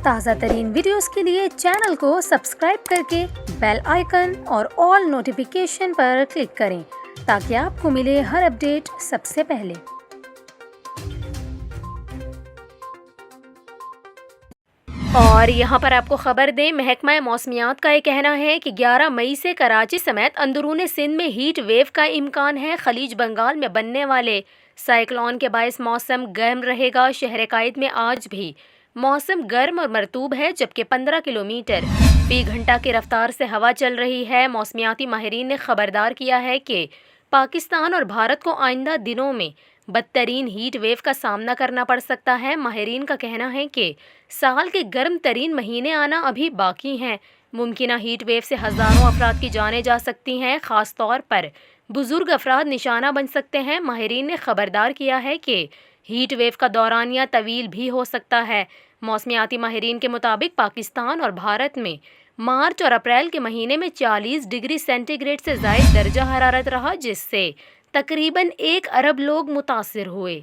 تازہ ترین ویڈیوز کے لیے چینل کو سبسکرائب کر کے بیل آئیکن اور آل نوٹیفیکیشن پر کلک کریں تاکہ آپ کو ملے ہر اپڈیٹ سب سے پہلے۔ اور یہاں پر آپ کو خبر دیں، محکمہ موسمیات کا یہ کہنا ہے کہ 11 مئی سے کراچی سمیت اندرون سندھ میں ہیٹ ویو کا امکان ہے۔ خلیج بنگال میں بننے والے سائیکلون کے باعث موسم گرم رہے گا۔ شہر قائد میں آج بھی موسم گرم اور مرطوب ہے، جبکہ 15 کلومیٹر فی گھنٹہ کی رفتار سے ہوا چل رہی ہے۔ موسمیاتی ماہرین نے خبردار کیا ہے کہ پاکستان اور بھارت کو آئندہ دنوں میں بدترین ہیٹ ویو کا سامنا کرنا پڑ سکتا ہے۔ ماہرین کا کہنا ہے کہ سال کے گرم ترین مہینے آنا ابھی باقی ہیں۔ ممکنہ ہیٹ ویو سے ہزاروں افراد کی جانیں جا سکتی ہیں، خاص طور پر بزرگ افراد نشانہ بن سکتے ہیں۔ ماہرین نے خبردار کیا ہے کہ ہیٹ ویو کا دورانیہ طویل بھی ہو سکتا ہے۔ موسمیاتی ماہرین کے مطابق پاکستان اور بھارت میں مارچ اور اپریل کے مہینے میں 40 ڈگری سینٹی گریڈ سے زائد درجہ حرارت رہا، جس سے تقریباً 1 ارب لوگ متاثر ہوئے۔